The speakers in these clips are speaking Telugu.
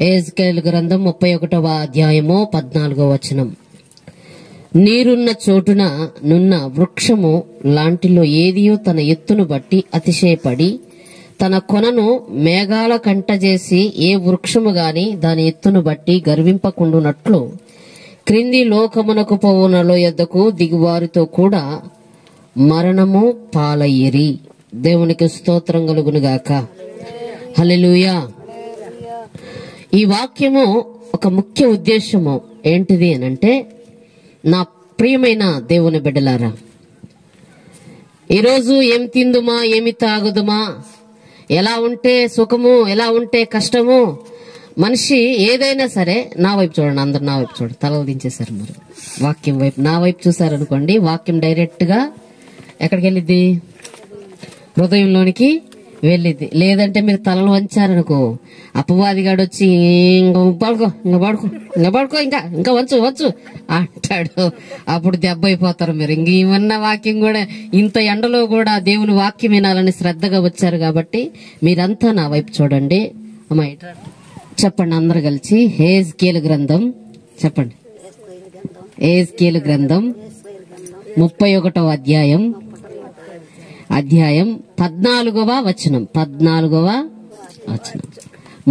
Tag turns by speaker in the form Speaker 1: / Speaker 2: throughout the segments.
Speaker 1: యెహెజ్కేలు గ్రంథం 31వ అధ్యాయము 14వ వచనం. నీరున్న చోటున నున్న వృక్షము లాంటిలో ఏదియో తన ఎత్తును బట్టి అతిశయపడి తన కొనను మేఘాల కంటజేసి ఏ వృక్షము గాని దాని ఎత్తును బట్టి గర్వింపకుండునట్లు క్రింది లోకమునకు పోవునలో యొద్దకు దిగువారితో కూడా మరణము పాలయ్యిరి. దేవునికి స్తోత్రం కలుగునుగాక. హల్లెలూయా. ఈ వాక్యము ఒక ముఖ్య ఉద్దేశము ఏంటిది అనంటే, నా ప్రియమైన దేవుని బిడ్డలారా, ఈరోజు ఏం తిందుమా, ఏమి తాగుదుమా, ఎలా ఉంటే సుఖము, ఎలా ఉంటే కష్టము, మనిషి ఏదైనా సరే, నా వైపు చూడండి, అందరు నా వైపు చూడండి, తలలు దించేశారు. మరి వాక్యం వైపు, నా వైపు చూసారనుకోండి, వాక్యం డైరెక్ట్ గా ఎక్కడికి వెళ్ళిద్ది? హృదయంలోనికి వెళ్ళిద్ది. లేదంటే మీరు తలలు వంచారనుకో, అపవాదిగాడు వచ్చి ఇంకా పడుకో ఇంకా వచ్చు అంటాడు. అప్పుడు దెబ్బ అయిపోతారు మీరు. ఇంక ఇవన్న వాక్యం కూడా, ఇంత ఎండలో కూడా దేవుని వాక్యం వినాలని శ్రద్ధగా వచ్చారు కాబట్టి మీరంతా నా వైపు చూడండి. అమ్మా చెప్పండి అందరు కలిసి. యెహెజ్కేలు గ్రంథం చెప్పండి. యెహెజ్కేలు గ్రంథం 31వ అధ్యాయం 14వ వచనం.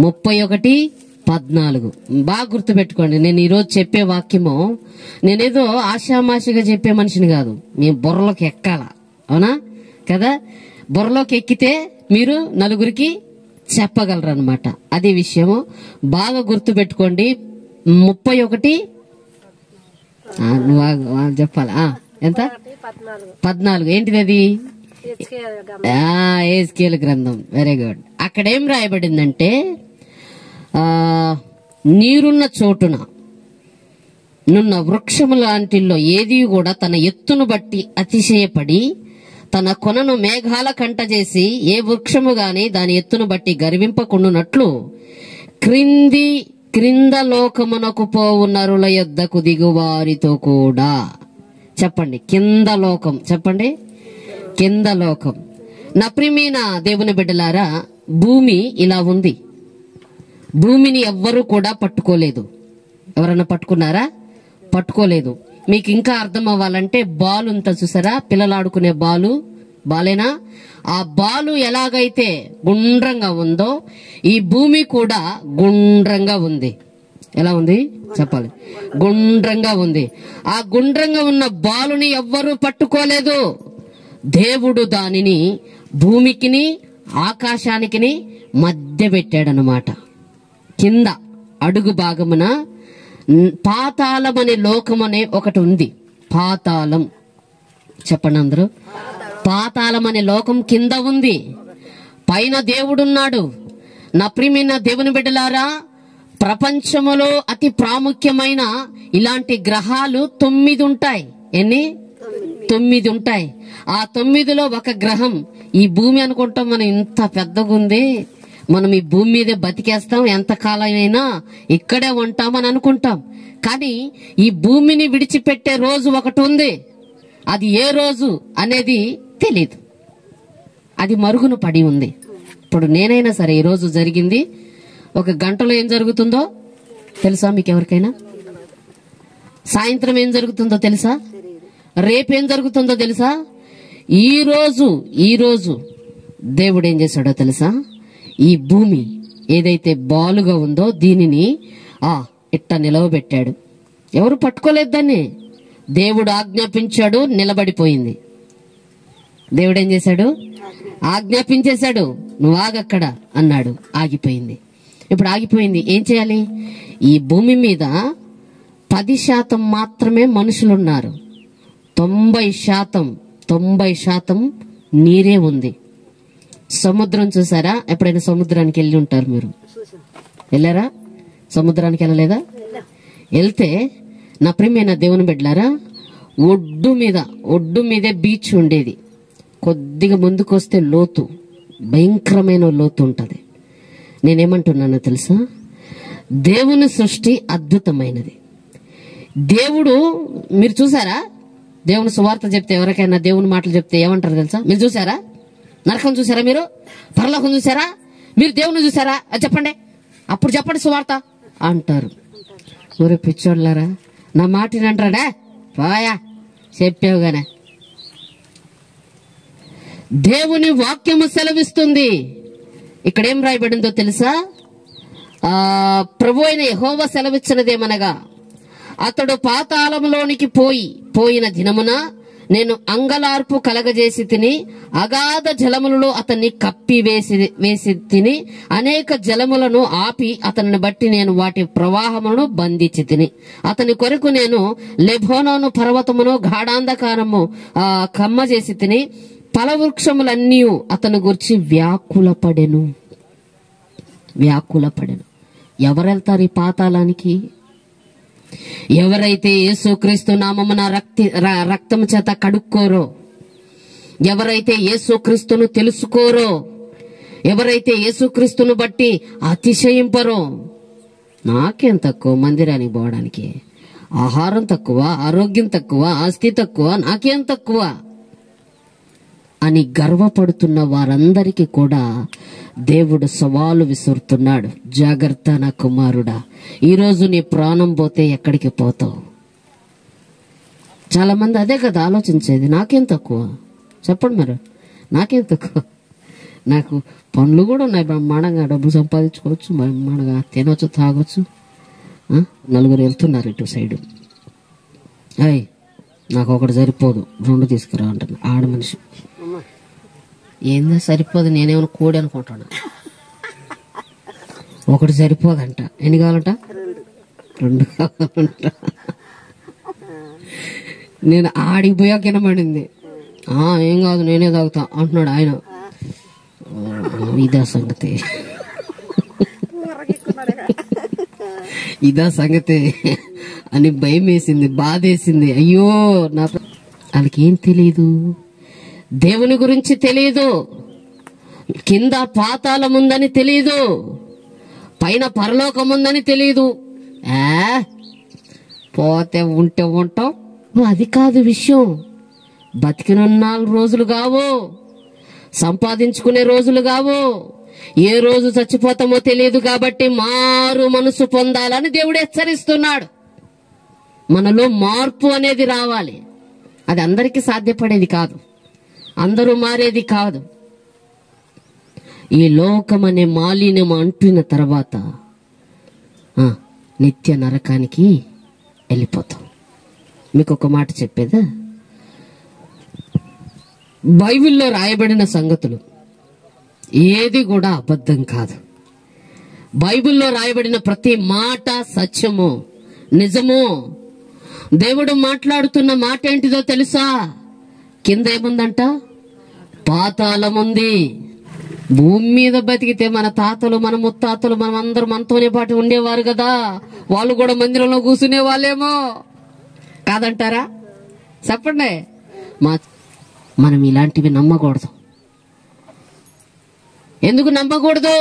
Speaker 1: 31:14 బాగా గుర్తు పెట్టుకోండి. నేను ఈరోజు చెప్పే వాక్యము నేనేదో ఆషామాషిగా చెప్పే మనిషిని కాదు, మీ బుర్రలోకి ఎక్కాల. అవునా కదా? బుర్రలోకి ఎక్కితే మీరు నలుగురికి చెప్పగలరు అనమాట. అదే విషయము బాగా గుర్తు పెట్టుకోండి. 31 చెప్పాలా? ఎంత? 14. ఏంటిది అది? యెహెజ్కేలు గ్రంథం. Very good. అక్కడ ఏం రాయబడిందంటే, నీరున్న చోటున నున్న వృక్షము లాంటిల్లో ఏది కూడా తన ఎత్తును బట్టి అతిశయపడి తన కొనను మేఘాల కంటజేసి ఏ వృక్షము గాని దాని ఎత్తును బట్టి గర్వింపకుండునట్లు క్రింద లోకమునకు పోవు నరుల యొద్దకు దిగువారితో కూడా. చెప్పండి, కింద లోకం. చెప్పండి, కింద లోకం. నా ప్రియమైన దేవుని బిడ్డలారా, భూమి ఇలా ఉంది. భూమిని ఎవ్వరూ కూడా పట్టుకోలేదు. ఎవరన్నా పట్టుకున్నారా? పట్టుకోలేదు. మీకు ఇంకా అర్థం అవ్వాలంటే, బాల్ ఉంతా చూసారా, పిల్లలు ఆడుకునే బాలేనా? ఆ బాలు ఎలాగైతే గుండ్రంగా ఉందో ఈ భూమి కూడా గుండ్రంగా ఉంది. ఎలా ఉంది చెప్పాలి? గుండ్రంగా ఉంది. ఆ గుండ్రంగా ఉన్న బాలుని ఎవ్వరూ పట్టుకోలేదు. దేవుడు దానిని భూమికిని ఆకాశానికిని మధ్య పెట్టాడనమాట. కింద అడుగు భాగమున పాతాళం అనే లోకం అనే ఒకటి ఉంది. పాతాళం. చెప్పండి అందరూ. పాతాళం అనే లోకం కింద ఉంది, పైన దేవుడున్నాడు. నా ప్రియమైన దేవుని బిడ్డలారా, ప్రపంచములో అతి ప్రాముఖ్యమైన ఇలాంటి గ్రహాలు 9 ఉంటాయి. ఎన్ని? 9 ఉంటాయి. ఆ 9లో ఒక గ్రహం ఈ భూమి అనుకుంటాం. మనం ఇంత పెద్దగా ఉంది, మనం ఈ భూమి మీదే బతికేస్తాం, ఎంత కాలమైనా ఇక్కడే ఉంటామని అనుకుంటాం. కానీ ఈ భూమిని విడిచిపెట్టే రోజు ఒకటి ఉంది. అది ఏ రోజు అనేది తెలీదు. అది మరుగున పడి ఉంది. ఇప్పుడు నేనైనా సరే, ఈ రోజు జరిగింది, ఒక గంటలో ఏం జరుగుతుందో తెలుసా మీకు? ఎవరికైనా సాయంత్రం ఏం జరుగుతుందో తెలుసా? రేపేం జరుగుతుందో తెలుసా? ఈ రోజు దేవుడు ఏం చేశాడో తెలుసా? ఈ భూమి ఏదైతే బాలుగా ఉందో దీనిని ఇట్ట నిలవబెట్టాడు. ఎవరు పట్టుకోలేదు దాన్ని. దేవుడు ఆజ్ఞాపించాడు, నిలబడిపోయింది. దేవుడు ఏం చేశాడు? ఆజ్ఞాపించేశాడు, నువ్వు ఆగక్కడ అన్నాడు, ఆగిపోయింది. ఇప్పుడు ఆగిపోయింది. ఏం చేయాలి? ఈ భూమి మీద 10% మాత్రమే మనుషులున్నారు. 90% నీరే ఉంది. సముద్రం చూసారా? ఎప్పుడైనా సముద్రానికి వెళ్ళి ఉంటారు మీరు? వెళ్ళారా? సముద్రానికి వెళ్ళలేదా? వెళ్తే నా ప్రియమైన దేవుని బిడ్డలారా, ఒడ్డు మీదే బీచ్ ఉండేది. కొద్దిగా ముందుకు వస్తే లోతు, భయంకరమైన లోతు ఉంటది. నేనేమంటున్నానో తెలుసా? దేవుని సృష్టి అద్భుతమైనది. దేవుడు, మీరు చూసారా? దేవుని సువార్త చెప్తే, ఎవరికైనా దేవుని మాటలు చెప్తే ఏమంటారు తెలుసా? మీరు చూసారా? నరకం చూసారా? మీరు పరలోకం చూసారా? మీరు దేవుని చూసారా? అది చెప్పండి. అప్పుడు చెప్పండి సువార్త అంటారు. ఊరే పిచ్చోళ్ళారా, నా మాట అంటారా? పోయా చెప్పావుగానే. దేవుని వాక్యము సెలవిస్తుంది. ఇక్కడేం రాయబడిందో తెలుసా? ప్రభు అయిన యెహోవా సెలవిచ్చినదేమనగా, అతడు పాతాళంలోనికి పోయిన దినమున నేను అంగలార్పు కలగజేసి తిని, అగాధ జలములలో అతన్ని వేసి తిని, అనేక జలములను ఆపి అతనిని బట్టి నేను వాటి ప్రవాహములను బంధించి తిని, అతని కొరకు నేను లెబోనోను పర్వతమును గాఢాంధకారము కమ్మ చేసి తిని, ఫలవృక్షములన్నీ అతను గురించి వ్యాకులపడెను. ఎవరెళ్తారు ఈ పాతాళానికి? ఎవరైతే యేసుక్రీస్తు నామమున రక్తము చేత కడుక్కోరో, ఎవరైతే యేసుక్రీస్తును తెలుసుకోరో, ఎవరైతే యేసుక్రీస్తును బట్టి అతిశయింపరో. నాకేం తక్కువ మందిరానికి పోవడానికి? ఆహారం తక్కువ, ఆరోగ్యం తక్కువ, ఆస్తి తక్కువ, నాకేం తక్కువ అని గర్వపడుతున్న వారందరికీ కూడా దేవుడు సవాలు విసురుతున్నాడు. జాగ్రత్త నా కుమారుడా, ఈరోజు నీ ప్రాణం పోతే ఎక్కడికి పోతావు? చాలా మంది అదే కదా ఆలోచించేది. నాకేం తక్కువ? చెప్పండి మరి, నాకేం తక్కువ? నాకు పనులు కూడా ఉన్నాయి, బ్రహ్మాండంగా డబ్బులు సంపాదించుకోవచ్చు, బ్రహ్మాండంగా తినవచ్చు, తాగొచ్చు. నలుగురు వెళ్తున్నారు ఇటు సైడు. అయ్ నాకు ఒకటి సరిపోదు, 2 తీసుకురా అంటున్నా. ఆడ మనిషి ఏందో సరిపోదు, నేనేమైనా కోడి అనుకుంటాను. ఒకటి సరిపోదంట. ఎన్ని కావాలంట? 2 కావాలంట. నేను ఆడికి పోయా కినబడింది. ఏం కాదు నేనే తాగుతా అంటున్నాడు ఆయన. ఇదా సంగతి, ఇదా సంగతి అని భయం వేసింది, బాధేసింది. అయ్యో నా వాళ్ళకేం తెలియదు, దేవుని గురించి తెలియదు, కింద పాతాళం ఉందని తెలియదు, పైన పరలోకం ఉందని తెలియదు. పోతే ఉంటే ఉంటాం, అది కాదు విషయం. బతికిన 4 రోజులు కావు, సంపాదించుకునే రోజులు కావు, ఏ రోజు చచ్చిపోతామో తెలియదు. కాబట్టి మారు మనసు పొందాలని దేవుడు హెచ్చరిస్తున్నాడు. మనలో మార్పు అనేది రావాలి. అది అందరికీ సాధ్యపడేది కాదు, అందరూ మారేది కాదు. ఈ లోకం అనే మాలిన్యం అంటున్న తర్వాత నిత్య నరకానికి వెళ్ళిపోతాం. మీకు ఒక మాట చెప్పేదా? బైబిల్లో రాయబడిన సంగతులు ఏది కూడా అబద్ధం కాదు. బైబిల్లో రాయబడిన ప్రతి మాట సత్యము, నిజము. దేవుడు మాట్లాడుతున్న మాట ఏంటిదో తెలుసా? కింద ఏముందంట? పాతాళం ఉంది. భూమి మీద బతికితే మన తాతలు, మన ముత్తాతలు, మనం అందరూ మనతోనే పాటు ఉండేవారు కదా, వాళ్ళు కూడా మందిరంలో కూర్చునే వాళ్ళేమో కాదంటారా? చెప్పండి. మనం ఇలాంటివి నమ్మకూడదు. ఎందుకు నమ్మకూడదు?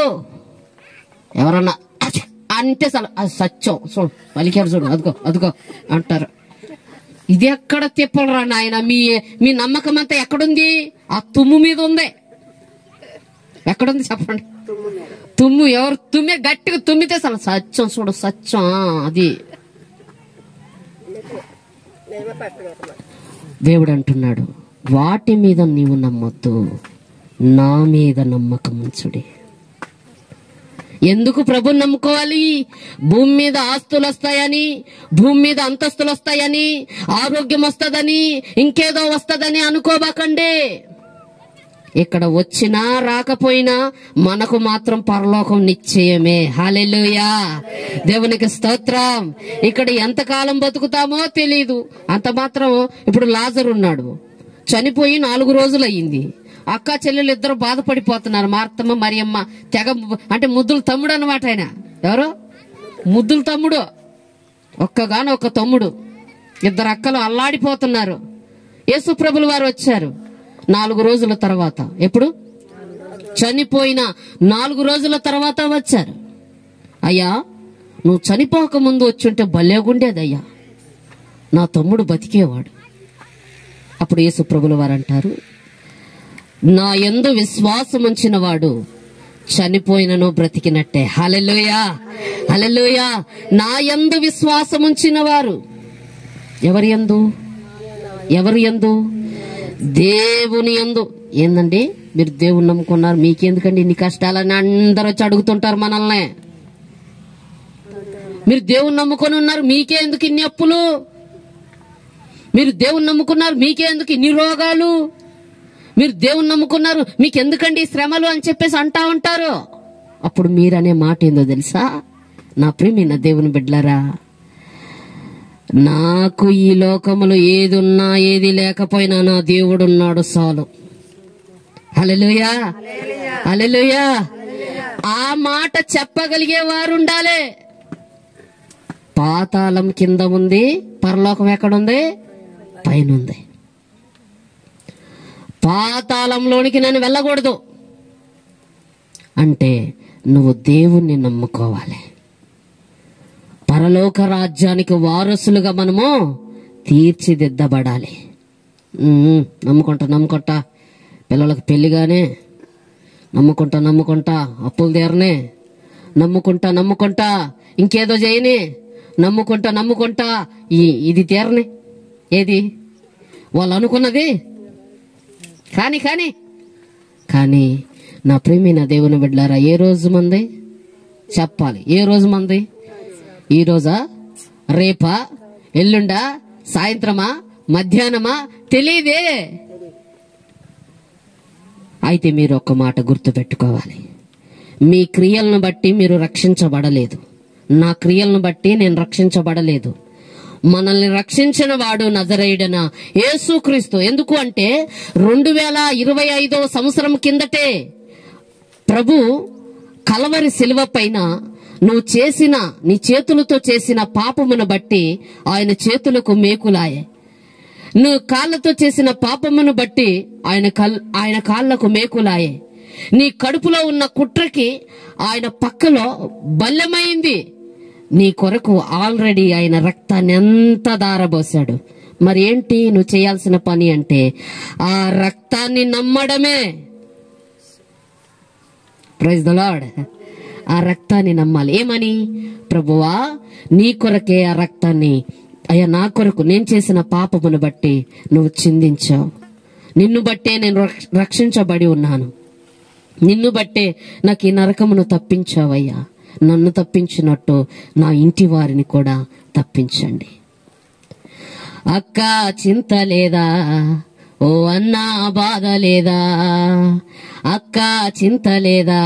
Speaker 1: ఎవరన్నా అంటే సత్యం చూడు, పలికారు చూడు, అదుకో అంటారు. ఇది ఎక్కడ తిప్పలరా నాయన? మీ నమ్మకం అంతా ఎక్కడుంది? ఆ తుమ్ము మీద ఉంది. ఎక్కడుంది చెప్పండి? తుమ్ము. ఎవరు తుమ్మే గట్టిగా తుమ్మితే సత్యం చూడు, సత్యం అది. దేవుడు అంటున్నాడు, వాటి మీద నీవు నమ్మొద్దు, నా మీద నమ్మకం ఉంచుడి. ఎందుకు ప్రభుని నమ్ముకోవాలి? భూమి మీద ఆస్తులు వస్తాయని, భూమి మీద అంతస్తులు వస్తాయని, ఆరోగ్యం వస్తుందని, ఇంకేదో వస్తుందని అనుకోబాకండి. ఇక్కడ వచ్చినా రాకపోయినా మనకు మాత్రం పరలోకం నిశ్చయమే. హల్లెలూయా, దేవునికి స్తోత్రం. ఇక్కడ ఎంతకాలం బతుకుతామో తెలీదు. అంత మాత్రం ఇప్పుడు లాజరు ఉన్నాడు, చనిపోయి 4 రోజులు అయ్యింది. అక్క చెల్లెలు ఇద్దరు బాధపడిపోతున్నారు. మార్తమ్మ మరియమ్మ తెగ, అంటే ముద్దుల తమ్ముడు అన్నమాట ఆయన. ఎవరు? ముద్దుల తమ్ముడు, ఒక్కగానో ఒక తమ్ముడు. 2 అక్కలు అల్లాడిపోతున్నారు. యేసు ప్రభుల వారు వచ్చారు 4 రోజుల తర్వాత. ఎప్పుడు? చనిపోయిన 4 రోజుల తర్వాత వచ్చారు. అయ్యా, నువ్వు చనిపోక ముందు వచ్చుంటే భలేగుండేదయ్యా, నా తమ్ముడు బతికేవాడు. అప్పుడు యేసు ప్రభుల వారు అంటారు, నా యందు విశ్వాసం ఉంచిన వాడు చనిపోయినను బ్రతికినట్టే. హల్లెలూయా, హల్లెలూయా. నా యందు విశ్వాసం ఉంచిన వారు ఎవరి యందు? ఎవరి యందు? దేవుని యందు. ఏందండి మీరు దేవుని నమ్ముకున్నారు, మీకెందుకండి ఇన్ని కష్టాలని అందరూ వచ్చి అడుగుతుంటారు మనల్ని. మీరు దేవుని నమ్ముకొని ఉన్నారు, మీకే ఎందుకు ఇన్ని అప్పులు? మీరు దేవుని నమ్ముకున్నారు, మీకే ఎందుకు ఇన్ని రోగాలు? మీరు దేవుని నమ్ముకున్నారు, మీకెందుకండి శ్రమలు అని చెప్పేసి అంటా ఉంటారు. అప్పుడు మీరనే మాట ఏందో తెలుసా? నా ప్రియమైన దేవుని బిడ్డలారా, నాకు ఈ లోకములో ఏది ఉన్నా ఏది లేకపోయినా నా దేవుడు ఉన్నాడు చాలు. హల్లెలూయా, హల్లెలూయా. ఆ మాట చెప్పగలిగే వారు ఉండాలి. పాతాళం కింద ఉంది, పరలోకం ఎక్కడుంది? పైన ఉంది. పాతాళంలోనికి నేను వెళ్ళకూడదు అంటే నువ్వు దేవుణ్ణి నమ్ముకోవాలి. పరలోక రాజ్యానికి వారసులుగా మనము తీర్చిదిద్దబడాలి. నమ్ముకుంటా పిల్లలకు పెళ్లిగానే, నమ్ముకుంటా అప్పులు తీరనే, నమ్ముకుంటా ఇంకేదో చేయని, నమ్ముకుంటా ఇది తీరని, ఏది వాళ్ళు అనుకున్నది. కానీ నా ప్రియమైన దేవుని బిడ్డలారా, ఏ రోజు మంది చెప్పాలి? ఏ రోజు మంది? ఈ రోజా, రేపా, ఎల్లుండా, సాయంత్రమా, మధ్యాహ్నమా తెలియదే. అయితే మీరు ఒక్క మాట గుర్తు పెట్టుకోవాలి, మీ క్రియలను బట్టి మీరు రక్షించబడలేదు, నా క్రియలను బట్టి నేను రక్షించబడలేదు. మనల్ని రక్షించిన వాడు నజరేయుడైన యేసుక్రీస్తు. ఎందుకు అంటే 2025 సంవత్సరం కిందటే ప్రభు కలవరి శిలువ పైన నీ చేతులతో చేసిన పాపమును బట్టి ఆయన చేతులకు మేకులాయే, నువ్వు కాళ్ళతో చేసిన పాపమును బట్టి ఆయన కాళ్ళకు మేకులాయే, నీ కడుపులో ఉన్న కుట్రకి ఆయన పక్కలో బల్లెమైంది. నీ కొరకు ఆల్రెడీ ఆయన రక్తాన్ని ఎంత దారబోసాడు. మరి ఏంటి నువ్వు చేయాల్సిన పని అంటే ఆ రక్తాన్ని నమ్మడమే. Praise the lord. ఆ రక్తాన్ని నమ్మాలి. ఏమని? ప్రభువా, నీ కొరకే ఆ రక్తాన్ని, అయ్యా నా కొరకు నేను చేసిన పాపమును బట్టి నువ్వు చిందించావు, నిన్ను బట్టే నేను రక్షించబడి ఉన్నాను, నిన్ను బట్టే నాకు ఈ నరకమును తప్పించావయ్యా, నన్ను తప్పించినట్టు నా ఇంటి వారిని కూడా తప్పించండి. అక్క చింత లేదా, ఓ అన్నా బాధ లేదా, అక్క చింత లేదా,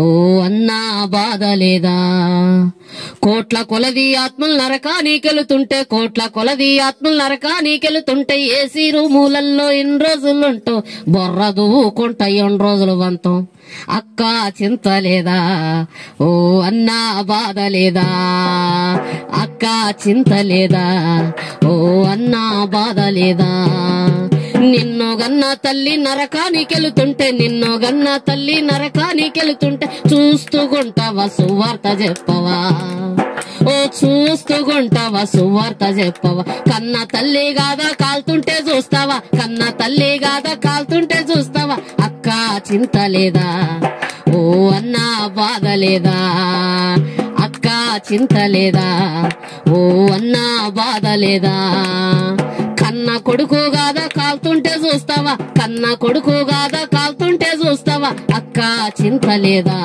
Speaker 1: ఓ అన్నా బాధ లేదా. కోట్ల కొలది ఆత్మలు నరకానికెళ్తుంటే, కోట్ల కొలది ఆత్మలు నరకానికెళ్తుంటే, ఏసీ రూములల్లో ఎన్ని రోజులుంటో బొర్రదు కొంట 2 రోజులు వంతం. అక్క చింత లేదా, ఓ అన్నా బాధ లేదా, అక్క చింత లేదా, ఓ అన్నా బాధ లేదా. నిన్నో గన్న తల్లి నరకానికెళ్తుంటే, నిన్నో గన్న తల్లి నరకానికెళ్తుంటే చూస్తూగుంటావా సువార్త చెప్పవా, ఓ చూస్తూగుంటావా సువార్త చెప్పవా. కన్న తల్లి గాదా కాల్తుంటే చూస్తావా, కన్న తల్లి గాదా కాల్తుంటే చూస్తావా. అక్క చింత లేదా, ఓ అన్నా బాధ లేదా, అక్క చింత లేదా, ఓ అన్నా బాధ లేదా. కన్న కొడుకు గాదా కాల్తుంటే చూస్తావా, కన్న కొడుకు గాదా కాల్తుంటే చూస్తావా. అక్క చింత లేదా,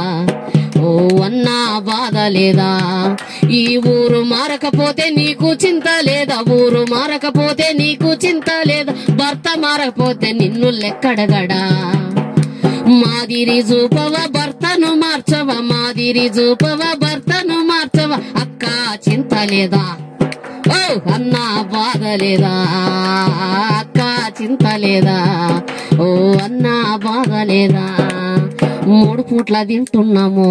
Speaker 1: ఓ అన్నా బాధ లేదా. ఈ ఊరు మారకపోతే నీకు చింత లేదా, ఊరు మారకపోతే నీకు చింత లేదా. భర్త మారకపోతే నిన్ను లెక్కడగడా. మాదిరి చూపవా భర్తను మార్చవా, మాదిరి చూపవా భర్తను మార్చవా. అక్క చింత లేదా, ఓ అన్నా బాధ లేదా, అక్క చింత లేదా, ఓ అన్నా బాధ లేదా. 3 పూట్ల తింటున్నాము,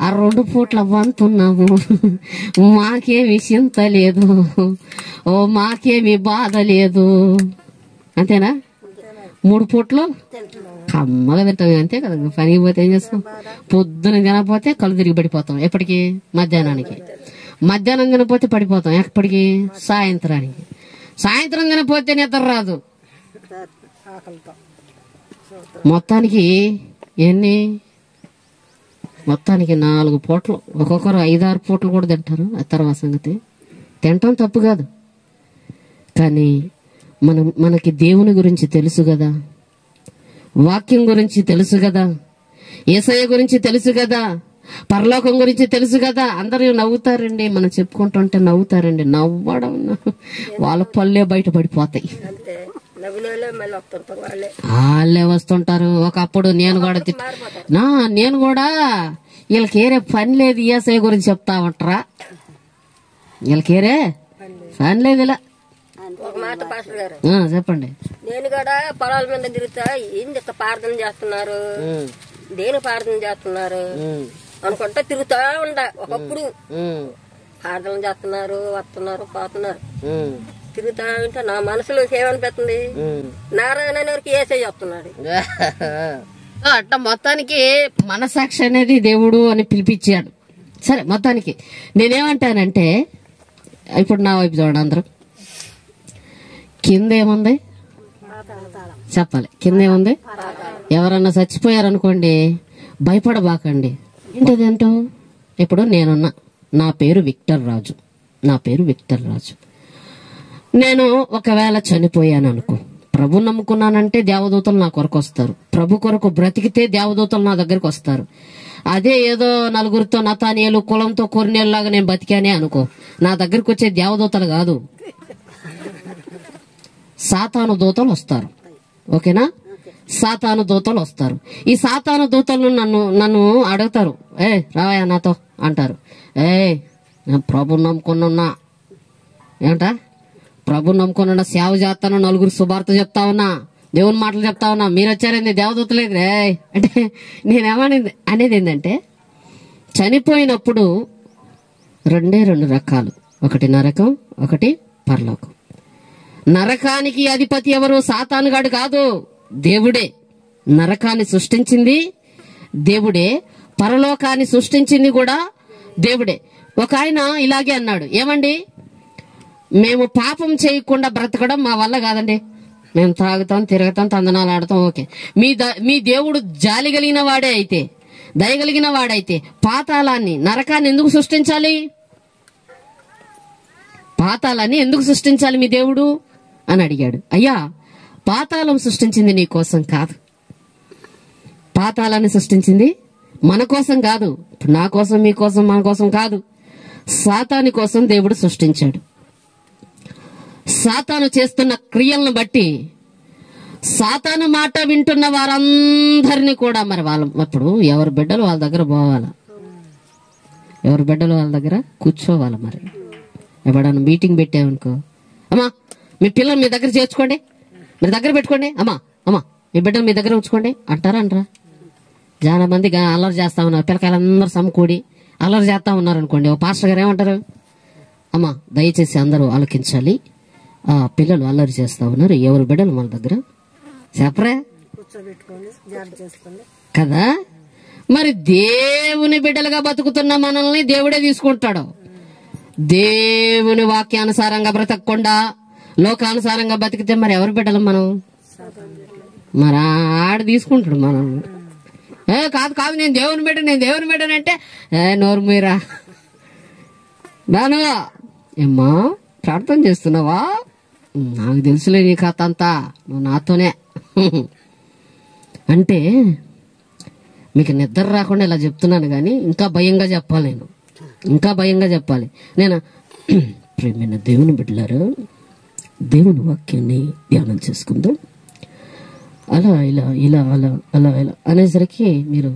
Speaker 1: ఆ 2 పూట్ల వంతున్నాము, మాకేమి చింత లేదు, ఓ మాకేమి బాధ లేదు. అంతేనా? 3 పూట్లు కమ్మగా తింటాం, అంతే కదా. పనికి పోతే ఏం చేస్తాం? పొద్దున తినకపోతే కళ్ళు తిరిగి పడిపోతాం. ఎప్పటికి? మధ్యాహ్నానికి. మధ్యాహ్నం తినపోతే పడిపోతాం. ఎప్పటికి? సాయంత్రానికి. సాయంత్రం తినపోతే నిద్ర రాదు. మొత్తానికి ఎన్ని మొత్తానికి 4 పూటలు, ఒక్కొక్కరు 5-6 పూటలు కూడా తింటారు. ఆ తర్వాత సంగతి తినటం తప్పు కాదు, కానీ మనకి దేవుని గురించి తెలుసు కదా, వాక్యం గురించి తెలుసు కదా, యేసయ్య గురించి తెలుసు కదా, పరలోకం గురించి తెలుసు కదా. అందరూ నవ్వుతారండి, మనం చెప్పుకుంటుంటే నవ్వుతారండి. నవ్వడం వాళ్ళ పళ్ళే బయట పడిపోతాయి. వాళ్ళే వస్తుంటారు. ఒకప్పుడు నేను కూడా వీళ్ళకి ఏరే పని లేదు, యేసయ్య గురించి చెప్తా ఉంటారా? వీళ్ళకి ఏరే పని లేదు. ఇలా
Speaker 2: ఒక మాట పాస్టర్ గారు,
Speaker 1: చెప్పండి.
Speaker 2: నేను కూడా పొలాల మీద తిరుగుతా, ఏంది ప్రార్థన చేస్తున్నారు, దేని ప్రార్థన చేస్తున్నారు అనుకుంటా తిరుగుతా ఉండ. ఒకప్పుడు ప్రార్థన చేస్తున్నారు, వస్తున్నారు, పోతున్నారు. తిరుగుతా ఉంటే నా మనసులోకి ఏమనిపిస్తుంది, నారాయణ వరకు ఏసై చెప్తున్నాడు.
Speaker 1: అట్లా మొత్తానికి మనసాక్షి అనేది దేవుడు అని పిలిపించాడు. సరే, మొత్తానికి నేనేమంటానంటే, ఇప్పుడు నా వైపు చూడండి అందరూ. కింద ఏముంది చెప్పాలి. కింద ఏముంది? ఎవరన్నా చచ్చిపోయారనుకోండి, భయపడబాకండి. ఏంటదేంటో, ఇప్పుడు నేనున్నా, నా పేరు విక్టర్ రాజు. నేను ఒకవేళ చనిపోయాను అనుకో, ప్రభు నమ్ముకున్నానంటే దేవదూతలు నా కొరకు వస్తారు. ప్రభు కొరకు బ్రతికితే దేవదూతలు నా దగ్గరకు వస్తారు. అదే ఏదో నలుగురితో నతానియలు కులంతో కొరినేళ్ళలాగా నేను బతికానే అనుకో, నా దగ్గరకు వచ్చే దేవదూతలు కాదు, సాతాను దూతలు వస్తారు. ఓకేనా? సాతాను దూతలు వస్తారు. ఈ సాతాను దూతలు నన్ను అడుగుతారు, రావయ్యా నాతో అంటారు. నేను ప్రభు నమ్ముకున్నా, ఏంట ప్రభు నమ్ముకున్నా, సేవ చేస్తాను, నలుగురు శుభార్త చెప్తా ఉన్నా, దేవుని మాటలు చెప్తా ఉన్నా, మీరు వచ్చారండి దేవదూతలేదు రే అంటే అనేది ఏంటంటే, చనిపోయినప్పుడు 2 రకాలు, ఒకటి నరకం, ఒకటి పరలోకం. నరకానికి అధిపతి ఎవరు? సాతానుగాడు కాదు, దేవుడే. నరకాన్ని సృష్టించింది దేవుడే, పరలోకాన్ని సృష్టించింది కూడా దేవుడే. ఒక ఆయన ఇలాగే అన్నాడు, ఏమండి, మేము పాపం చేయకుండా బ్రతకడం మా వల్ల కాదండి, మేము తాగుతాం, తిరగతాం, తందనాలు ఆడతాం, ఓకే. మీ దేవుడు జాలి కలిగిన వాడే అయితే, దయగలిగిన వాడైతే పాతాళాన్ని, నరకాన్ని ఎందుకు సృష్టించాలి? పాతాళాన్ని ఎందుకు సృష్టించాలి మీ దేవుడు అని అడిగాడు. అయ్యా, పాతాళం సృష్టించింది నీ కోసం కాదు, పాతాళాన్ని సృష్టించింది మన కోసం కాదు, నా కోసం, మీ కోసం, మన కోసం కాదు, సాతాను కోసం దేవుడు సృష్టించాడు. సాతాను చేస్తున్న క్రియలను బట్టి సాతాను మాట వింటున్న వారందరినీ కూడా మరి అప్పుడు ఎవరి బిడ్డలు వాళ్ళ దగ్గర పోవాలా, ఎవరి బిడ్డలు వాళ్ళ దగ్గర కూర్చోవాలా. మరి ఎవడన్నా మీటింగ్ పెట్టామనుకో, అమ్మా మీ పిల్లలు మీ దగ్గర చేర్చుకోండి, మీరు దగ్గర పెట్టుకోండి, అమ్మా మీ బిడ్డలు మీ దగ్గర ఉంచుకోండి అంటారా? చాలా మంది అల్లరి చేస్తా ఉన్నారు, పిల్లకాయలందరూ సమకూడి అల్లరి చేస్తా ఉన్నారు అనుకోండి, ఓ పాస్టర్ గారు ఏమంటారు, అమ్మా దయచేసి అందరూ ఆలోకించాలి, ఆ పిల్లలు అల్లరి చేస్తా ఉన్నారు, ఎవరు బిడ్డలు మన దగ్గర చెప్పరా కదా. మరి దేవుని బిడ్డలుగా బతుకుతున్న మనల్ని దేవుడే తీసుకుంటాడు. దేవుని వాక్యానుసారంగా బ్రతకకుండా లోకానుసారంగా బతికితే మరి ఎవరు బిడ్డలు మనం? మరి ఆడ తీసుకుంటాడు మనల్ని. కాదు నేను దేవుని బిడ్డనంటే నోరు మీరా నాను ఏమ్మా ప్రార్థన చేస్తున్నావా? నాకు తెలుసులే నీ కథ అంతా, నువ్వు నాతోనే అంటే మీకు నిద్ర రాకుండా ఇలా చెప్తున్నాను, కానీ ఇంకా భయంగా చెప్పాలి, ఇంకా భయంగా చెప్పాలి నేను. ప్రేమైన దేవుని బిడ్డలారు, దేవుని వాక్యాన్ని ధ్యానం చేసుకుందాం. అలా ఇలా ఇలా అలా అలా ఇలా అనేసరికి మీరు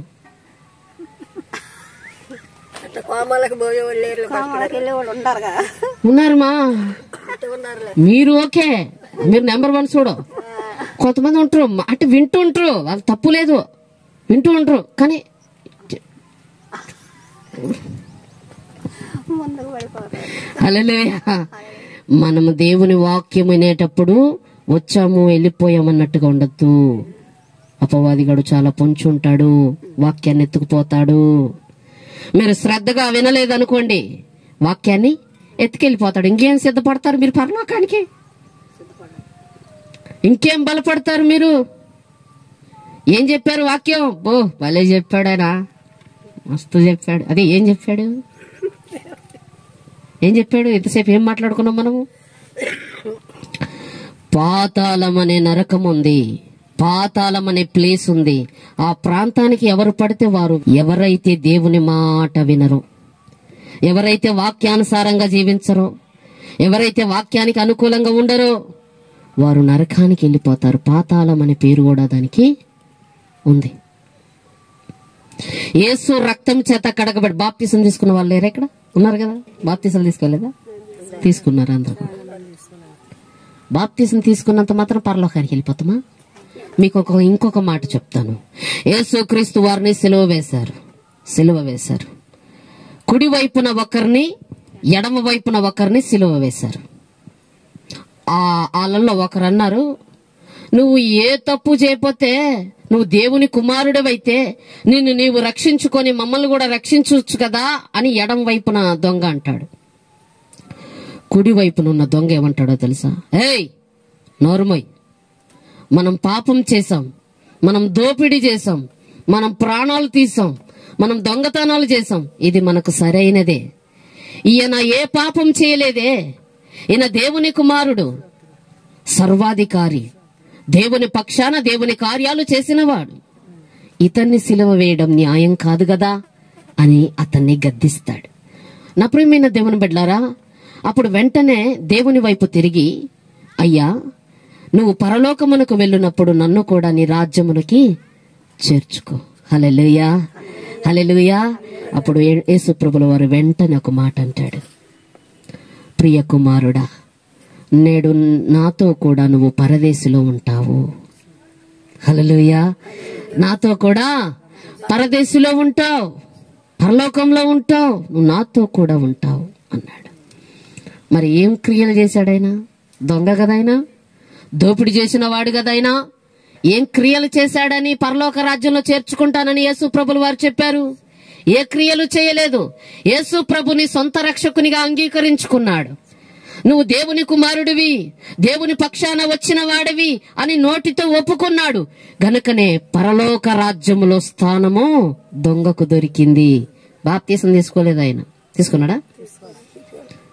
Speaker 1: ఉన్నారమ్మా, మీరు ఓకే, మీరు నెంబర్ 1 చూడు. కొంతమంది ఉంటారు అంటే వింటూ ఉంటారు, వాళ్ళు తప్పు లేదు, వింటూ ఉంటారు, కానీ హల్లెలూయా. మనము దేవుని వాక్యం వినేటప్పుడు వచ్చాము వెళ్ళిపోయామన్నట్టుగా ఉండద్దు. అపవాదిగాడు చాలా పొంచి ఉంటాడు, వాక్యాన్ని ఎత్తుకుపోతాడు. మీరు శ్రద్ధగా వినలేదనుకోండి, వాక్యాన్ని ఎత్తుకెళ్ళిపోతాడు. ఇంకేం సిద్ధపడతారు మీరు పరలోకానికి? ఇంకేం బలపడతారు మీరు? ఏం చెప్పారు వాక్యం? భలే చెప్పాడనా, మస్తు చెప్పాడు. అదే ఏం చెప్పాడు ఎంతసేపు ఏం మాట్లాడుకున్నాం మనము? పాతాళం అనే నరకం ఉంది, పాతాళం అనే ప్లేస్ ఉంది. ఆ ప్రాంతానికి ఎవరు పడితే వారు, ఎవరైతే దేవుని మాట వినరో, ఎవరైతే వాక్యానుసారంగా జీవించరో, ఎవరైతే వాక్యానికి అనుకూలంగా ఉండరో వారు నరకానికి వెళ్ళిపోతారు. పాతాళం అనే పేరు కూడా దానికి ఉంది. యేసు రక్తం చేత కడగబడి బాప్తిసం తీసుకున్న వాళ్ళు లేరు ఇక్కడ ఉన్నారు కదా? బాప్తిసం తీసుకోలేదా? తీసుకున్నారు అందరూ. బాప్తిసం తీసుకున్నంత మాత్రం పరలోకానికి వెళ్ళిపోతామా? మీకు ఇంకొక మాట చెప్తాను. యేసుక్రీస్తు వారిని సిలువ వేశారు. కుడి వైపున ఒకరిని, ఎడమ వైపున ఒకరిని సిలువ వేశారు. వాళ్ళల్లో ఒకరు అన్నారు, నువ్వు ఏ తప్పు చేయకపోతే, నువ్వు దేవుని కుమారుడివైతే నిన్ను నీవు రక్షించుకొని మమ్మల్ని కూడా రక్షించవచ్చు కదా అని ఎడం వైపున దొంగ అంటాడు. కుడి వైపున ఉన్న దొంగ ఏమంటాడో తెలుసా? ఏయ్ నోరుమోయ్, మనం పాపం చేశాం, మనం దోపిడీ చేశాం, మనం ప్రాణాలు తీసాం, మనం దొంగతనాలు చేశాం, ఇది మనకు సరైనదే. ఈయన ఏ పాపం చేయలేదే, ఈయన దేవుని కుమారుడు, సర్వాధికారి, దేవుని పక్షాన దేవుని కార్యాలు చేసినవాడు, ఇతన్ని సిలువ వేయడం న్యాయం కాదు కదా అని అతన్ని గద్దిస్తాడు. నా ప్రియమైన దేవుని బిడ్డలారా, అప్పుడు వెంటనే దేవుని వైపు తిరిగి, అయ్యా నువ్వు పరలోకమునకు వెళ్ళినప్పుడు నన్ను కూడా నీ రాజ్యమునికి చేర్చుకో. హల్లెలూయా, హల్లెలూయా. అప్పుడు యేసు ప్రభుల వారు వెంటనే ఒక మాట అంటాడు, ప్రియ కుమారుడా, నేడు నాతో కూడా నువ్వు పరదేశిలో ఉంటావు. హల్లెలూయా. నాతో కూడా పరదేశిలో ఉంటావు, పరలోకంలో ఉంటావు, నువ్వు నాతో కూడా ఉంటావు అన్నాడు. మరి ఏం క్రియలు చేశాడైనా? దొంగ కదైనా, దోపిడీ చేసిన వాడు కదైనా, ఏం క్రియలు చేశాడని పరలోక రాజ్యంలో చేర్చుకుంటానని యేసు ప్రభులు వారు చెప్పారు? ఏ క్రియలు చేయలేదు. యేసు ప్రభుని సొంత రక్షకునిగా అంగీకరించుకున్నాడు. నువ్వు దేవుని కుమారుడివి, దేవుని పక్షాన వచ్చిన వాడివి అని నోటితో ఒప్పుకున్నాడు. గనుకనే పరలోక రాజ్యములో స్థానము దొంగకు దొరికింది. బాప్తీసం తీసుకోలేదు ఆయన. తీసుకున్నాడా?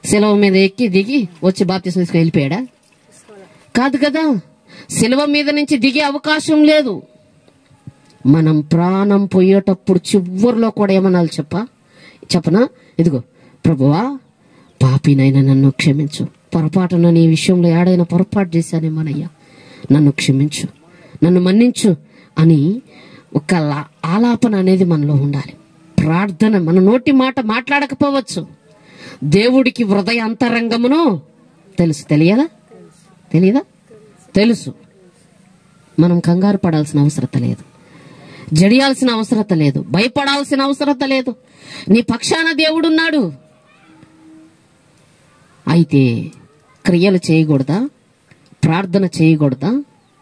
Speaker 1: శిలువ మీద ఎక్కి దిగి వచ్చి బాప్తీసం తీసుకుని వెళ్ళిపోయాడా? కాదు కదా. శిలువ మీద నుంచి దిగే అవకాశం లేదు. మనం ప్రాణం పోయేటప్పుడు చివరిలో కూడా ఏమనాలి చెప్పనా? ఇదిగో ప్రభువా, పాపినైనా నన్ను క్షమించు, పొరపాటున నీ విషయంలో ఏడైనా పొరపాటు చేశానేమోనయ్యా, నన్ను క్షమించు, నన్ను మన్నించు అని ఒక ఆలాపన అనేది మనలో ఉండాలి. ప్రార్థన. మన నోటి మాట మాట్లాడకపోవచ్చు, దేవుడికి హృదయ అంతరంగమును తెలుసు. తెలియదా? తెలుసు. మనం కంగారు పడాల్సిన అవసరత లేదు, జడియాల్సిన అవసరత లేదు, భయపడాల్సిన అవసరత లేదు. నీ పక్షాన దేవుడున్నాడు. అయితే క్రియలు చేయకూడదా? ప్రార్థన చేయకూడదా?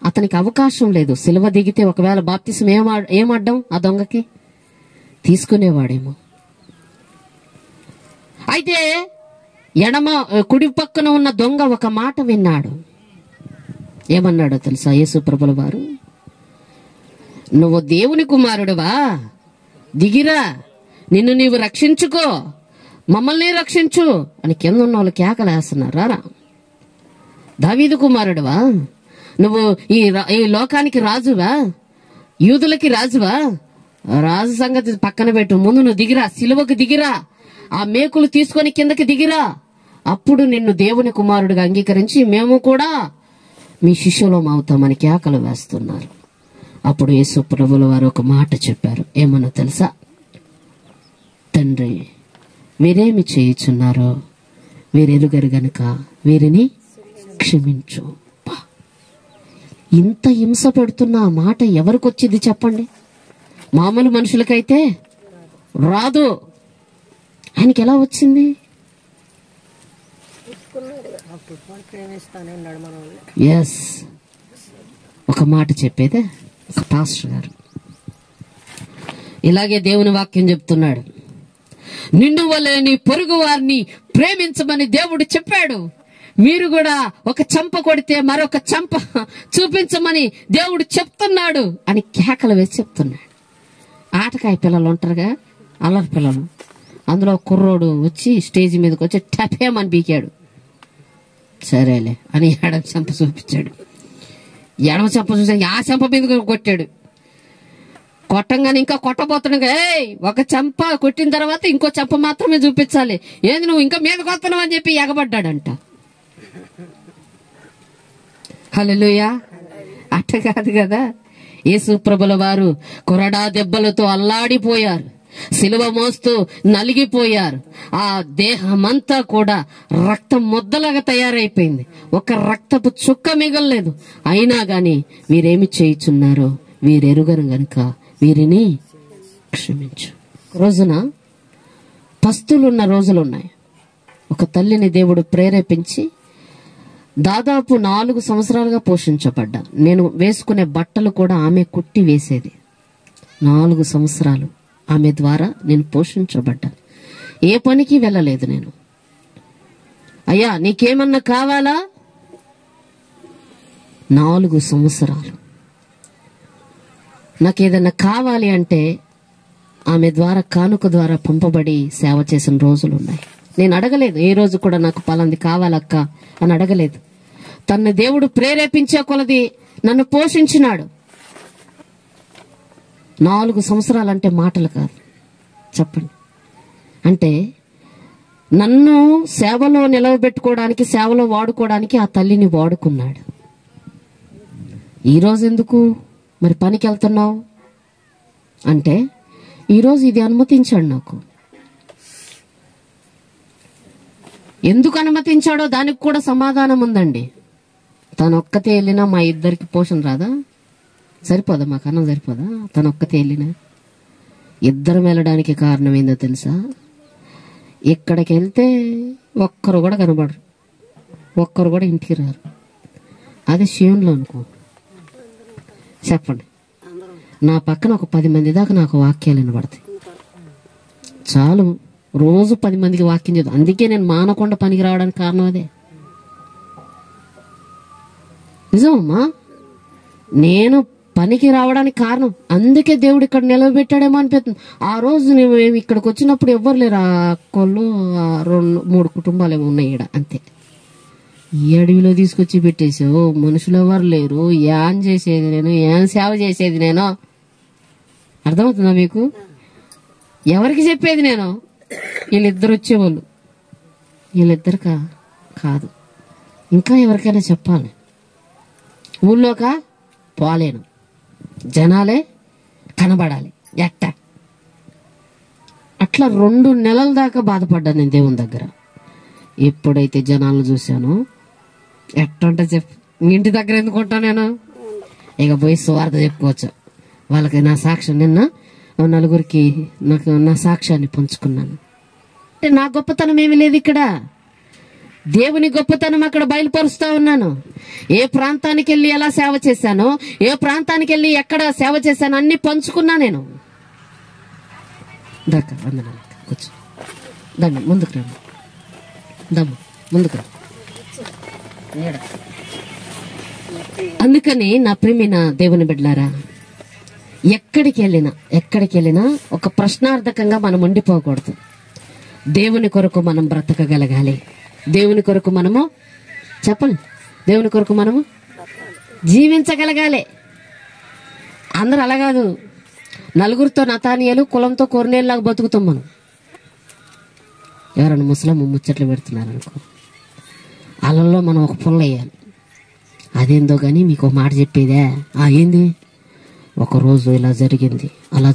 Speaker 1: అతనికి అవకాశం లేదు. సిలువ దిగితే ఒకవేళ బాప్తిసం ఏమడ్డం ఆ దొంగకి? తీసుకునేవాడేమో. అయితే కుడి పక్కన ఉన్న దొంగ ఒక మాట విన్నాడు. ఏమన్నాడో తెలుసా యేసు ప్రభుల వారు? నువ్వు దేవుని కుమారుడువా, దిగిరా, నిన్ను నీవు రక్షించుకో, మమ్మల్ని రక్షించు అని కింద ఉన్న వాళ్ళు కేకలేస్తున్నారు. రారా, దావీదు కుమారుడువా, నువ్వు ఈ లోకానికి రాజువా, యూదులకి రాజువా, రాజు సంగతి పక్కన పెట్టు, ముందు నువ్వు దిగిరా, సిలువకు దిగిరా, ఆ మేకులు తీసుకొని కిందకి దిగిరా, అప్పుడు నిన్ను దేవుని కుమారుడిగా అంగీకరించి మేము కూడా మీ శిష్యులం అవుతామని కేకలు వేస్తున్నారు. అప్పుడు యేసు ప్రభుల వారు ఒక మాట చెప్పారు. ఏమన్నా తెలుసా? తండ్రి, వీరేమి చేయుచున్నారో వీరెరుగరు గనుక వీరిని క్షమించు. ఇంత హింస పెడుతున్న ఆ మాట ఎవరికొచ్చింది చెప్పండి? మామూలు మనుషులకైతే రాదు. ఆయనకి ఎలా వచ్చింది? ఎస్. ఒక మాట చెప్పేదే ఒక పాస్టర్ గారు ఇలాగే దేవుని వాక్యం చెప్తున్నాడు. నిన్ను వలె నీ పొరుగు వారిని ప్రేమించమని దేవుడు చెప్పాడు. మీరు కూడా ఒక చంప కొడితే మరొక చంప చూపించమని దేవుడు చెప్తున్నాడు అని కేకలు వేసి చెప్తున్నాడు. ఆటకాయ పిల్లలు ఉంటారుగా, అల్లరి పిల్లలు. అందులో కుర్రోడు వచ్చి స్టేజ్ మీదకి వచ్చి టపేమని పీకాడు. సరేలే అని ఎడమ చెంప చూపించాడు. ఎడమ చెంప చూసాడు, ఆ చెంప మీద కొట్టాడు. కొట్టంగానే ఇంకా కొట్టబోతున్నాగా, ఒక చెంప కొట్టిన తర్వాత ఇంకో చెంప మాత్రమే చూపించాలి, ఏంది నువ్వు ఇంకా మీద కొత్తనావు అని చెప్పి ఎగబడ్డాడంట. హల్లెలూయా. అట్ట కాదు కదా, యేసు ప్రభుల వారు కొరడా దెబ్బలతో అల్లాడిపోయారు, సిలువ మోస్తూ నలిగిపోయారు. ఆ దేహమంతా కూడా రక్తం ముద్దలాగా తయారైపోయింది, ఒక రక్తపు చుక్క మిగలలేదు. అయినా గాని వీరేమి చేయుచున్నారో వీరెరుగరు గనుక వీరిని క్షమించు. రోజున పస్తులున్న రోజులున్నాయి. ఒక తల్లిని దేవుడు ప్రేరేపించి దాదాపు 4 సంవత్సరాలుగా పోషించబడ్డా. నేను వేసుకునే బట్టలు కూడా ఆమె కుట్టి వేసేది. 4 సంవత్సరాలు ఆమె ద్వారా నేను పోషించబడ్డాను. ఏ పనికి వెళ్ళలేదు నేను. అయ్యా నీకేమన్నా కావాలా? 4 సంవత్సరాలు నాకేదన్నా కావాలి అంటే ఆమె ద్వారా, కానుక ద్వారా పంపబడి సేవ చేసిన రోజులున్నాయి. నేను అడగలేదు, ఏ రోజు కూడా నాకు పలాంది కావాలక్క అని అడగలేదు. తన దేవుడు ప్రేరేపించే కొలది నన్ను పోషించినాడు. 4 సంవత్సరాలంటే మాటలు కాదు, చెప్పండి. అంటే నన్ను సేవలో నిలవబెట్టుకోవడానికి, సేవలో వాడుకోవడానికి ఆ తల్లిని వాడుకున్నాడు. ఈరోజు ఎందుకు మరి పనికి వెళ్తున్నావు అంటే, ఈరోజు ఇది అనుమతించాడు నాకు. ఎందుకు అనుమతించాడో దానికి కూడా సమాధానం ఉందండి. తను ఒక్కతే వెళ్ళినా మా ఇద్దరికి పోషణ రాదా? సరిపోదా? మాకు అన్నం సరిపోదా? తను ఒక్కతే వెళ్ళినా? ఇద్దరం వెళ్ళడానికి కారణం ఏందో తెలుసా? ఇక్కడికి వెళ్తే ఒక్కరు కూడా కనబడరు, ఒక్కరు కూడా ఇంటికి రారు. అదే శివునిలో అనుకో, చెప్పండి, నా పక్కన ఒక 10 మంది దాకా నాకు వాక్యాలు వినబడతాయి. చాలు, రోజు 10 మందికి వాక్యం చదువు. అందుకే నేను మానకుండా పనికి రావడానికి కారణం అదే. నిజమమ్మా, నేను పనికి రావడానికి కారణం అందుకే దేవుడు ఇక్కడ నిలబెట్టాడేమో అనిపిస్తుంది. ఆ రోజు మేము ఇక్కడికి వచ్చినప్పుడు ఎవ్వరు లేరు. ఆ అక్కళ్ళు 2-3 కుటుంబాలు ఏమో ఉన్నాయి ఈడ, అంతే. ఈ అడవిలో తీసుకొచ్చి పెట్టేసావు, మనుషులు ఎవరు లేరు, ఏం చేసేది నేను, ఏం సేవ చేసేది నేను? అర్థమవుతుందా మీకు? ఎవరికి చెప్పేది నేను? వీళ్ళిద్దరు వచ్చేవాళ్ళు, వీళ్ళిద్దరు కాదు, ఇంకా ఎవరికైనా చెప్పాలి. ఊళ్ళోక పోలేను, జనాలే కనబడాలి. అట్లా 2 నెలల దాకా బాధపడ్డాను నేను దేవుని దగ్గర. ఎప్పుడైతే జనాలను చూశానో, ఎట్టంటే ఇంటి దగ్గర ఎందుకుంటా నేను, ఇక పోయి సువార్త చెప్పుకోవచ్చు వాళ్ళకి. నా సాక్ష్యం నిన్న 4గురికి నా సాక్ష్యాన్ని పంచుకున్నాను. అంటే నా గొప్పతనం ఏమీ లేదు ఇక్కడ, దేవుని గొప్పతనం అక్కడ బయలుపరుస్తా ఉన్నాను. ఏ ప్రాంతానికి వెళ్ళి ఎలా సేవ చేశానో, ఏ ప్రాంతానికి వెళ్ళి ఎక్కడ సేవ చేశానో అన్ని పంచుకున్నా నేను. దక్క వందనాలు, కూర్చో, దండి, ముందుకు రండి, దమ్ము ముందుకు రా. అందుకని నా ప్రియమైన దేవుని బిడ్డలారా, ఎక్కడికి వెళ్ళినా ఒక ప్రశ్నార్థకంగా మనం ఉండిపోకూడదు. దేవుని కొరకు మనం బ్రతకగలగాలి. దేవుని కొరకు మనము, చెప్పండి, దేవుని కొరకు మనము జీవించగలగాలి. అందరూ అలా కాదు, నలుగురితో నతానియలు, కులంతో కొర్నేళ్ళలాగా బతుకుతాం మనం. ఎవరైనా ముసలమ్మ ముచ్చట్లు పెడుతున్నారు అనుకో, అలల్లో మనం ఒక పుల్ల వేయాలి. అదేందో కానీ మీకు మాట చెప్పేదే. ఏంది? ఒకరోజు ఇలా జరిగింది, అలా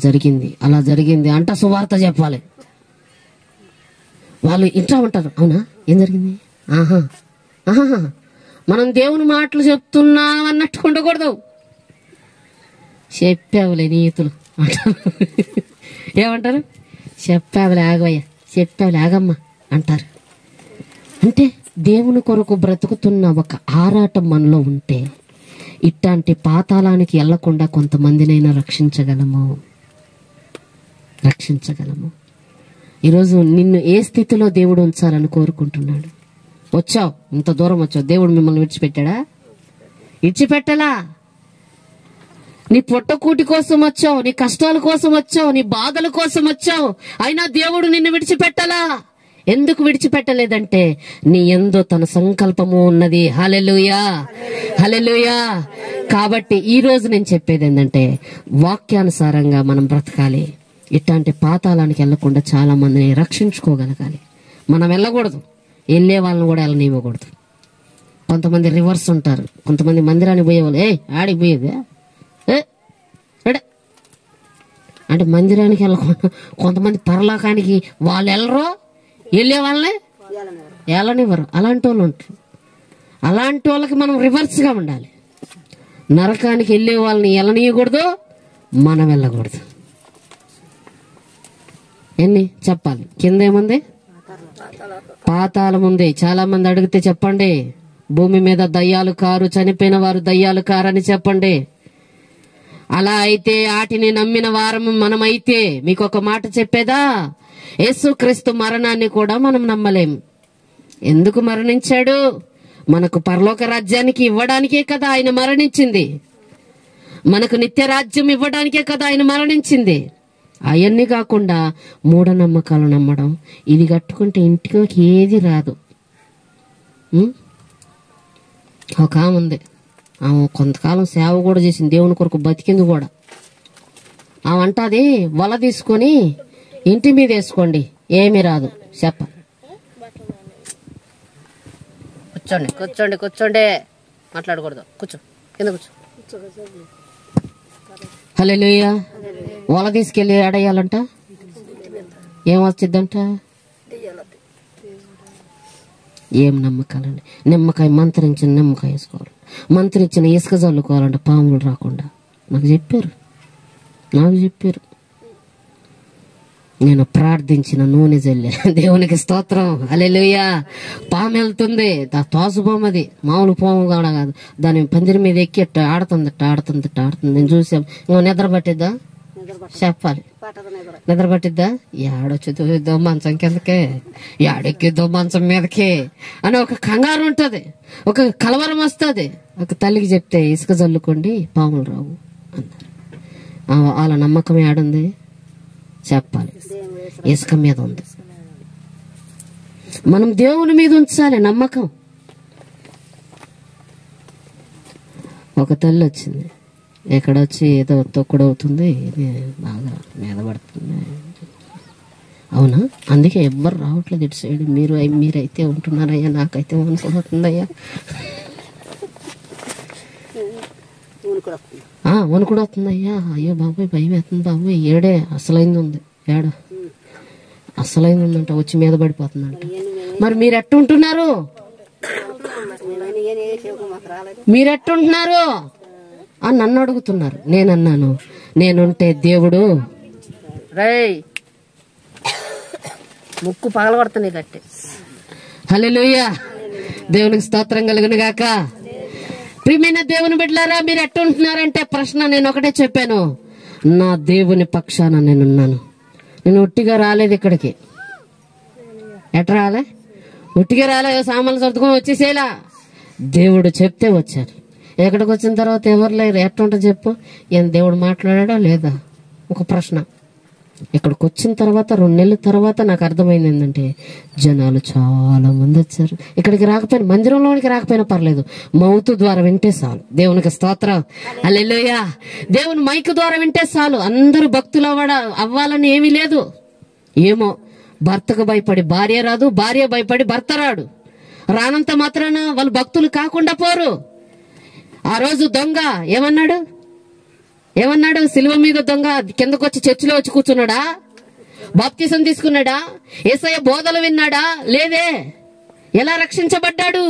Speaker 1: జరిగింది అంట సువార్త చెప్పాలి. వాళ్ళు ఇంట్లో ఉంటారు, అవునా, ఏం జరిగింది? ఆహా మనం దేవుని మాటలు చెప్తున్నాం అన్నట్టు ఉండకూడదు. చెప్పావులే నీతులు అంటారు. ఏమంటారు? చెప్పావులే ఆగవయ్యా, చెప్పావులే ఆగమ్మా అంటారు. అంటే దేవుని కొరకు బ్రతుకుతున్న ఒక ఆరాటం మనలో ఉంటే ఇట్లాంటి పాతాళానికి వెళ్లకుండా కొంతమందినైనా రక్షించగలము. ఈరోజు నిన్ను ఏ స్థితిలో దేవుడు ఉంచాలని కోరుకుంటున్నాడు? వచ్చావు, ఇంత దూరం వచ్చావు, దేవుడు మిమ్మల్ని విడిచిపెట్టాడా? విడిచిపెట్టలా. నీ పొట్టకూటి కోసం వచ్చావు, నీ కష్టాల కోసం వచ్చావు, నీ బాధల కోసం వచ్చావు. అయినా దేవుడు నిన్ను విడిచిపెట్టలా. ఎందుకు విడిచిపెట్టలేదంటే నీ యందు తన సంకల్పము ఉన్నది. హల్లెలూయా, హల్లెలూయా. కాబట్టి ఈ రోజు నేను చెప్పేది ఏంటంటే వాక్యానుసారంగా మనం బ్రతకాలి. ఇట్లాంటి పాతాళానికి వెళ్లకుండా చాలా మందిని రక్షించుకోగలగాలి. మనం వెళ్ళకూడదు, వెళ్ళే వాళ్ళని కూడా వెళ్ళనివ్వకూడదు. కొంతమంది రివర్స్ ఉంటారు. కొంతమంది మందిరానికి పోయేవాళ్ళు ఆడికి పోయేది అంటే మందిరానికి వెళ్ళకుండా కొంతమంది పరలోకానికి వాళ్ళు వెళ్ళరు, వెళ్ళే వాళ్ళని వెళ్ళనివ్వరు. అలాంటి వాళ్ళు ఉంటారు. అలాంటి వాళ్ళకి మనం రివర్స్గా ఉండాలి. నరకానికి వెళ్ళే వాళ్ళని వెళ్ళనీయకూడదు, మనం వెళ్ళకూడదు. ఎన్ని చెప్పాలి? కింద ఏముంది? పాతాళం ఉంది. చాలా మంది అడిగితే చెప్పండి, భూమి మీద దయ్యాలు కారు, చనిపోయిన వారు దయ్యాలు కారని చెప్పండి. అలా అయితే వాటిని నమ్మిన వారము మనమైతే మీకు ఒక మాట చెప్పేదా, యేసుక్రీస్తు మరణాన్ని కూడా మనం నమ్మలేం. ఎందుకు మరణించాడు? మనకు పరలోక రాజ్యానికి ఇవ్వడానికే కదా ఆయన మరణించింది. మనకు నిత్య రాజ్యం ఇవ్వడానికే కదా ఆయన మరణించింది. అవన్నీ కాకుండా మూఢనమ్మకాలు నమ్మడం, ఇది కట్టుకుంటే ఇంటికి ఏది రాదు. ఒక ఆమె ఉంది, ఆమె కొంతకాలం సేవ కూడా చేసింది, దేవుని కొరకు బతికింది కూడా. ఆమె అంటది, వల తీసుకొని ఇంటి మీద వేసుకోండి ఏమీ రాదు. చెప్పాలి. కూర్చోండి కూర్చోండి కూర్చోండి, మాట్లాడకూడదు. కూర్చో, కింద కూర్చో. హల్లెలూయా. వల తీసుకెళ్ళి ఆడేయాలంట, ఏమొచ్చిద్దంట? ఏం నమ్మకాలండి? నిమ్మకాయ మంత్రించిన నిమ్మకాయ వేసుకోవాలి, మంత్రించిన ఇసుక చల్లుకోవాలంట పాములు రాకుండా. నాకు చెప్పారు. నేను ప్రార్థించిన నూనె జల్లే. దేవునికి స్తోత్రం. హల్లెలూయా. పాము వెళ్తుంది, తోసుపాము, అది మామూలు పాము కూడా కాదు. దాని పందిరి మీద ఎక్కి ఆడుతుంది. నేను చూసాం. ఇంకో నిద్ర పట్టిద్దా? చెప్పాలి. నిద్ర పట్టిద్దా? ఏడొచ్చుదో మంచం కిందకే, ఏడెక్కిద్దో మంచం మీదకి అని ఒక కంగారు ఉంటది, ఒక కలవరం వస్తుంది. ఒక తల్లికి చెప్తే ఇసుక చల్లుకోండి పాములు రావు అన్నారు. వాళ్ళ నమ్మకం ఏడుంది? చెప్పాలి. ఇసుక మీద ఉంది. మనం దేవుని మీద ఉంచాలి నమ్మకం. ఒక తల్లి వచ్చింది, ఎక్కడొచ్చి ఏదో తొక్కుడవుతుంది, బాగా మీద పడుతుంది. అవునా? అందుకే ఎవ్వరు రావట్లేదు ఇటు సైడ్. మీరైతే ఉంటున్నారయ్యా, నాకైతే వణుకుడుతుందయ్యా. వణుకుడు వస్తుందయ్యా. అయ్యో బాబోయ్, భయం వేస్తుంది బాబోయ్. ఏడే అసలైంది ఉంది, అసలైంది ఉందంట, వచ్చి మీద పడిపోతుందంట. మరి మీరెట్టుంటున్నారు? అని నన్ను అడుగుతున్నారు. నేనన్నాను, నేనుంటే దేవుడు రేయ్ ముక్కు పగలగొడుతుంది కట్టి. హల్లెలూయా. దేవునికి స్తోత్రం కలుగును గాక. ప్రియమైన దేవుని బిడ్డలారా, మీరు ఎట్టుంటున్నారంటే ప్రశ్న నేను ఒకటే చెప్పాను, నా దేవుని పక్షాన నేనున్నాను. నేను ఒట్టిగా రాలేదు ఇక్కడికి. ఎట్లా రాలే? ఒట్టిగా రాలే, సామాన్లు సర్దుకొని వచ్చేసేలా. దేవుడు చెప్తే వచ్చాను. ఎక్కడికి వచ్చిన తర్వాత ఎవరు లేరు. ఎట్టుంటో చెప్పు. ఏం దేవుడు మాట్లాడా లేదా? ఒక ప్రశ్న. ఇక్కడికి వచ్చిన తర్వాత 2 నెలల తర్వాత నాకు అర్థమైంది ఏంటంటే, జనాలు చాలా మంది వచ్చారు. ఇక్కడికి రాకపోయినా, మందిరంలోనికి రాకపోయినా పర్లేదు, మౌతు ద్వారా వింటే చాలు. దేవునికి స్తోత్రం. హల్లెలూయా. దేవుని మైకు ద్వారా వింటే చాలు. అందరూ భక్తులు అవ్వాలని ఏమీ లేదు. ఏమో, భర్తకు భయపడి భార్య రాదు, భార్య భయపడి భర్త రాడు. రానంత మాత్రాన వాళ్ళు భక్తులు కాకుండా పోరు. ఆ రోజు దొంగ ఏమన్నాడు? సిలువ మీద దొంగ కిందకు వచ్చి చర్చిలో వచ్చి కూర్చున్నాడా? బాప్తిసం తీసుకున్నాడా? యేసయ్య బోధలు విన్నాడా? లేదే. ఎలా రక్షించబడ్డాడు?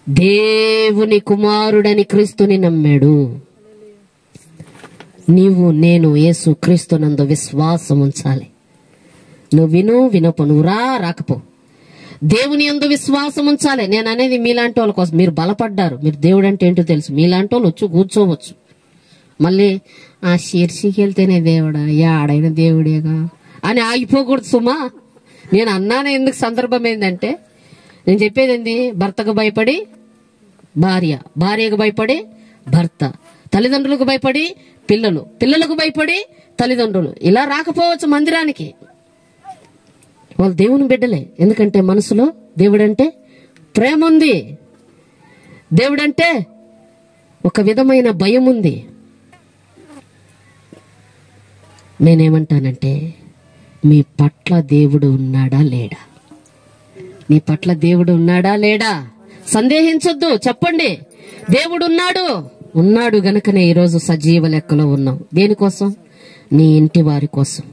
Speaker 1: దేవుని కుమారుడని క్రీస్తుని నమ్మాడు. నీవు నేను యేసు క్రీస్తునందు విశ్వాసం ఉంచాలి. నువ్వు వినపో, నువ్వు రాకపో, దేవుని యందు విశ్వాసం ఉంచాలి. నేను అనేది మీలాంటి వాళ్ళ కోసం. మీరు బలపడ్డారు, మీరు దేవుడు అంటే ఏంటో తెలుసు. మీలాంటి వాళ్ళు వచ్చి కూర్చోవచ్చు. మళ్ళీ ఆ శీర్షికి వెళ్తేనే దేవుడా, ఆడైన దేవుడేగా అని ఆగిపోకూడదు సుమా. నేను అన్నాను ఎందుకు, సందర్భం ఏంటంటే, నేను చెప్పేది ఏంది, భర్తకు భయపడి భార్యకు భయపడి భర్త, తల్లిదండ్రులకు భయపడి పిల్లలు, పిల్లలకు భయపడి తల్లిదండ్రులు. ఇలా రాకపోవచ్చు మందిరానికి. వాళ్ళు దేవుని బిడ్డలే. ఎందుకంటే మనసులో దేవుడంటే ప్రేమ ఉంది, దేవుడంటే ఒక విధమైన భయం ఉంది. నేనేమంటానంటే, మీ పట్ల దేవుడు ఉన్నాడా లేడా? నీ పట్ల దేవుడు ఉన్నాడా లేడా? సందేహించొద్దు, చెప్పండి. దేవుడు ఉన్నాడు గనుకనే ఈరోజు సజీవ లెక్కలో ఉన్నాం. దేనికోసం? నీ ఇంటి వారి కోసం.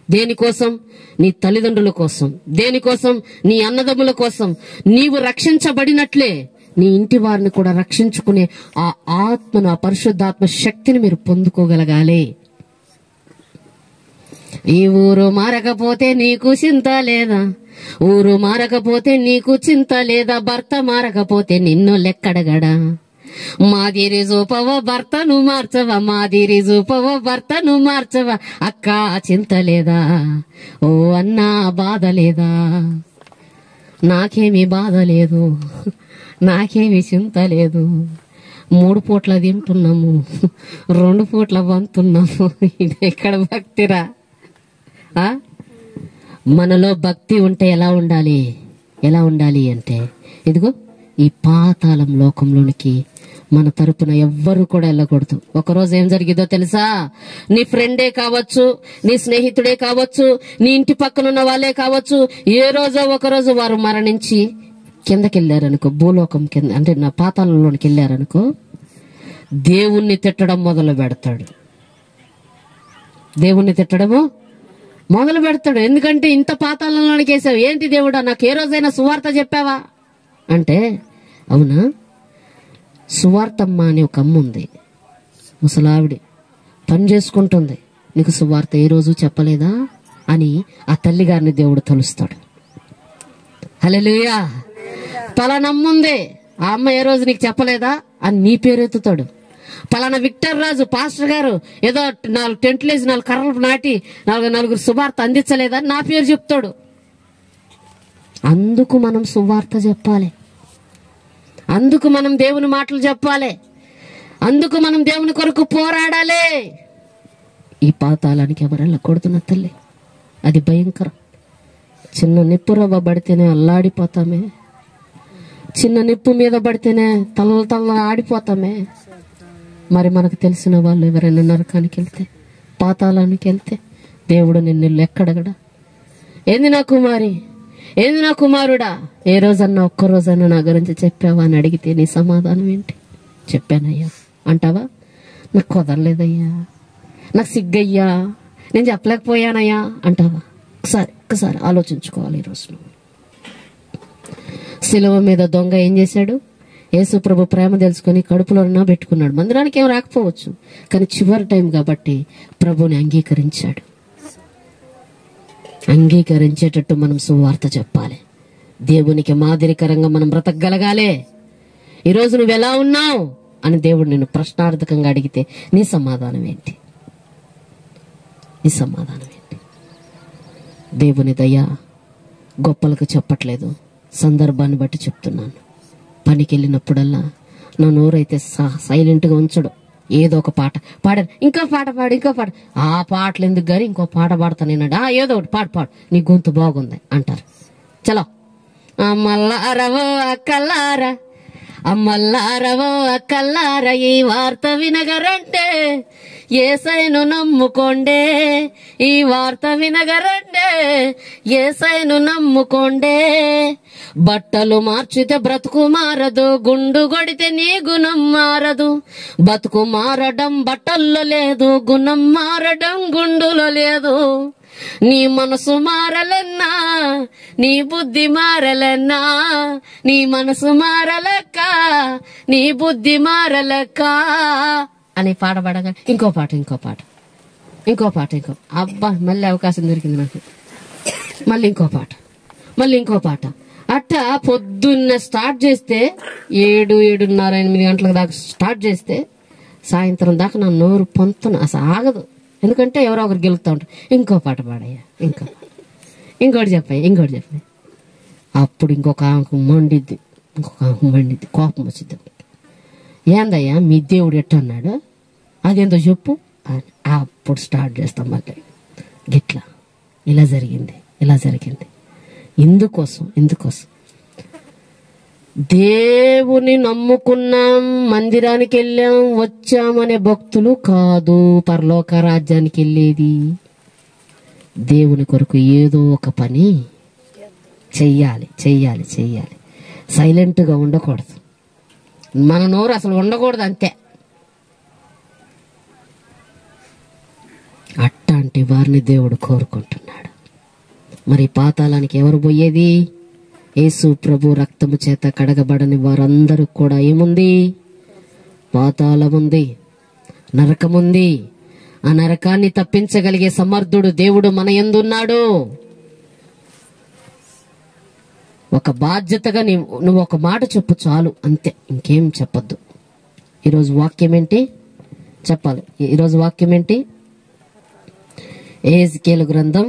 Speaker 1: దేనికోసం? నీ తల్లిదండ్రుల కోసం. దేనికోసం? నీ అన్నదమ్ముల కోసం. నీవు రక్షించబడినట్లే నీ ఇంటి వారిని కూడా రక్షించుకునే ఆ ఆత్మను, ఆ పరిశుద్ధాత్మ శక్తిని మీరు పొందుకోగలగాలి. ఈ ఊరు మారకపోతే నీకు చింత లేదా? ఊరు మారకపోతే నీకు చింత లేదా? భర్త మారకపోతే నిన్ను లెక్కడగడా? మాదిరి చూపవ భర్తను మార్చవా? మాదిరి చూపవ భర్తను మార్చవా? అక్క చింత లేదా? ఓ అన్నా బాధ లేదా? నాకేమీ బాధ లేదు, నాకేమీ చింత లేదు. 3 పూట్ల తింటున్నాము, 2 పూట్ల వంతున్నాము. ఇది ఎక్కడ భక్తిరా? మనలో భక్తి ఉంటే ఎలా ఉండాలి? ఎలా ఉండాలి అంటే, ఇదిగో ఈ పాతాళం లోకంలోనికి మన తరపున ఎవ్వరు కూడా వెళ్ళకూడదు. ఒకరోజు ఏం జరిగిందో తెలుసా? నీ ఫ్రెండే కావచ్చు, నీ స్నేహితుడే కావచ్చు, నీ ఇంటి పక్కన ఉన్న వాళ్ళే కావచ్చు, ఏ రోజో ఒకరోజు వారు మరణించి కిందకి వెళ్ళారనుకో, భూలోకం కింద అంటే నా పాతాళంలోనికి వెళ్ళారనుకో, దేవుణ్ణి తిట్టడం మొదలు పెడతాడు. దేవుణ్ణి తిట్టడము మొదలు పెడతాడు. ఎందుకంటే ఇంత పాతాళంలోనికి వేసావు, ఏంటి దేవుడా, నాకు ఏ రోజైనా సువార్త చెప్పావా అంటే, అవునా, సువార్తమ్మ అని ఒక అమ్మ ఉంది, ముసలావిడి, పని చేసుకుంటుంది, నీకు సువార్త ఏ రోజు చెప్పలేదా అని ఆ తల్లి గారిని దేవుడు తలుస్తాడు. హల్లెలూయా. పలానా అమ్మ ఉంది, ఆ అమ్మ ఏ రోజు నీకు చెప్పలేదా అని నీ పేరు ఎత్తుతాడు. పలానా విక్టర్ రాజు పాస్టర్ గారు ఏదో 4 టెంట్లు వేసి 4 కర్రలు నాటి 4 సువార్త అందించలేదా నా పేరు చెప్తాడు. అందుకు మనం సువార్త చెప్పాలి, అందుకు మనం దేవుని మాటలు చెప్పాలి, అందుకు మనం దేవుని కొరకు పోరాడాలి. ఈ పాతాళానికి ఎవరు వెళ్ళకూడదు తల్లి, అది భయంకరం. చిన్న నిప్పు రవ్వ పడితేనే అల్లాడిపోతామే, చిన్న నిప్పు మీద పడితేనే తల్ల ఆడిపోతామే. మరి మనకు తెలిసిన వాళ్ళు ఎవరైనా నరకానికి వెళ్తే, పాతాళానికి వెళ్తే, దేవుడు నిన్ను ఎక్కడగడా? ఏంది నా కుమారి, ఏంది నా కుమారుడా, ఏ రోజన్నా ఒక్కరోజన్నా నా గురించి చెప్పావా అని అడిగితే నీ సమాధానం ఏంటి? చెప్పానయ్యా అంటావా? నాకు కుదరలేదయ్యా, నాకు సిగ్గయ్యా, నేను చెప్పలేకపోయానయ్యా అంటావా? ఒక్కసారి ఆలోచించుకోవాలి. ఈరోజు నువ్వు శిలువ మీద దొంగ ఏం చేశాడు? యేసు ప్రభు ప్రేమ తెలుసుకొని కడుపులో పెట్టుకున్నాడు. మందిరానికి ఏం రాకపోవచ్చు, కానీ చివరి టైం కాబట్టి ప్రభుని అంగీకరించాడు. అంగీకరించేటట్టు మనం సువార్త చెప్పాలి. దేవునికి మాదిరికరంగా మనం బ్రతకగలగాలి. ఈరోజు నువ్వు ఎలా ఉన్నావు అని దేవుడు నిన్ను ప్రశ్నార్థకంగా అడిగితే నీ సమాధానం ఏంటి? నీ సమాధానం ఏంటి? దేవుని దయ గొప్పలకు చెప్పట్లేదు, సందర్భాన్ని బట్టి చెప్తున్నాను. పనికి వెళ్ళినప్పుడల్లా నా నోరైతే సైలెంట్గా ఉంచడు. ఏదో ఒక పాట పాడారు, ఇంకో పాట పాడు, ఇంకో పాట, ఆ పాటలు ఎందుకు గారి ఇంకో పాట పాడతానేనాడు, ఏదో ఒకటి పాడు, నీ గొంతు బాగుంది అంటారు. చలో, అమ్మల్లారవో అక్కల్లారా, అమ్మల్లారవో అక్కల్లారా, ఈ వార్త వినగరంటే యేసయ్యను నమ్ముకోండే, ఈ వార్త వినగరంటే యేసయ్యను నమ్ముకోండే. బట్టలు మార్చితే బ్రతుకు మారదు, గుండు కొడితే నీ గుణం మారదు. బతుకు మారడం బట్టల్లో లేదు, గుణం మారడం గుండులో లేదు. నీ మనసు మారలన్నా, నీ బుద్ధి మారలన్నా, నీ మనసు మారలక్క, నీ బుద్ధి మారలక్క అని పాడబడగా ఇంకో పాట అబ్బా, మళ్ళీ అవకాశం దొరికింది నాకు. మళ్ళీ ఇంకో పాట అట్టా పొద్దున్న స్టార్ట్ చేస్తే 7, 7:30, 8 గంటలకు దాకా స్టార్ట్ చేస్తే సాయంత్రం దాకా నా నోరు పొంతున అసలు ఆగదు. ఎందుకంటే ఎవరో ఒకరు గెలుస్తూ ఉంటారు. ఇంకో పాట పాడయ్యా, ఇంకోటి చెప్పాయి. అప్పుడు ఇంకొక ఆమెకు మండిద్ది, కోపం వచ్చింది. ఏందయ్యా మీ దేవుడు ఎట్టన్నాడు, అదేందో చెప్పు అని అప్పుడు స్టార్ట్ చేస్తాం. మళ్ళీ గిట్లా ఇలా జరిగింది, ఇలా జరిగింది. ఎందుకోసం దేవుని నమ్ముకున్నాం, మందిరానికి వెళ్ళాం, వచ్చామనే భక్తులు కాదు పరలోక రాజ్యానికి వెళ్ళేది. దేవుని కొరకు ఏదో ఒక పని చెయ్యాలి. సైలెంట్గా ఉండకూడదు. మన నోరు అసలు ఉండకూడదు, అంతే. అట్లాంటి వారిని దేవుడు కోరుకుంటున్నాడు. మరి పాతాళానికి ఎవరు పోయేది? యేసు ప్రభు రక్తము చేత కడగబడని వారందరూ కూడా ఏముంది? పాతాళముంది, నరకముంది. ఆ నరకాన్ని తప్పించగలిగే సమర్థుడు దేవుడు మన యందు ఉన్నాడు. ఒక బాధ్యతగా నువ్వు ఒక మాట చెప్పు చాలు, అంతే, ఇంకేం చెప్పొద్దు. ఈరోజు వాక్యం ఏంటి చెప్పాలి? ఈరోజు వాక్యం ఏంటి? యెహెజ్కేలు గ్రంథం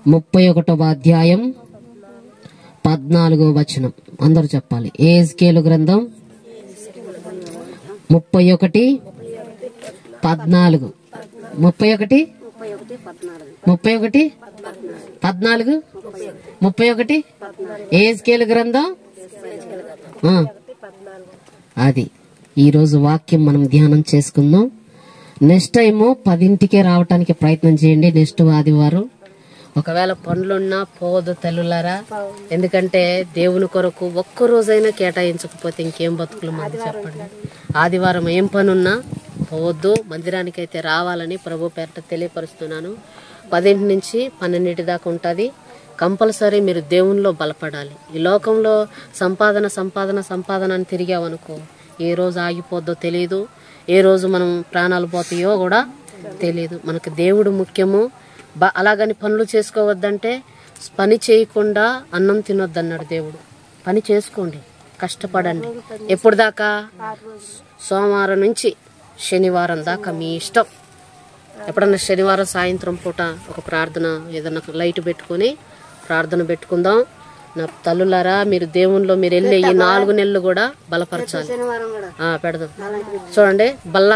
Speaker 1: 31వ అధ్యాయం 14వ వచనం అందరూ చెప్పాలి. యెహెజ్కేలు గ్రంథం 31:14 యెహెజ్కేలు గ్రంథం అది. ఈరోజు వాక్యం మనం ధ్యానం చేసుకుందాం. నెక్స్ట్ టైము 10ంటికే రావటానికి ప్రయత్నం చేయండి. నెక్స్ట్ ఆదివారం ఒకవేళ పనులున్నా పోదు తల్లులారా. ఎందుకంటే దేవుని కొరకు ఒక్కరోజైనా కేటాయించకపోతే ఇంకేం బతుకులు మంది చెప్పండి. ఆదివారం ఏం పనున్నా పోవద్దు, మందిరానికి అయితే రావాలని ప్రభు పేరట తెలియపరుస్తున్నాను. 10 నుంచి 12 దాకా ఉంటుంది. కంపల్సరీ మీరు దేవునిలో బలపడాలి. ఈ లోకంలో సంపాదన అని తిరిగావనుకో, ఏ రోజు ఆగిపోద్దో తెలియదు, ఏ రోజు మనం ప్రాణాలు పోతాయో కూడా తెలియదు. మనకు దేవుడు ముఖ్యము. అలాగని పనులు చేసుకోవద్దంటే పని చేయకుండా అన్నం తినొద్దన్నాడు దేవుడు. పని చేసుకోండి, కష్టపడండి. ఎప్పుడు దాకా? సోమవారం నుంచి శనివారం దాకా మీ ఇష్టం. ఎప్పుడన్నా శనివారం సాయంత్రం పూట ఒక ప్రార్థన, ఏదన్నా లైట్ పెట్టుకొని ప్రార్థన పెట్టుకుందాం. నా తల్లులారా, మీరు దేవునిలో మీరు వెళ్ళే ఈ 4 నెలలు కూడా బలపరచాలి. పెడదాం చూడండి. బల్లా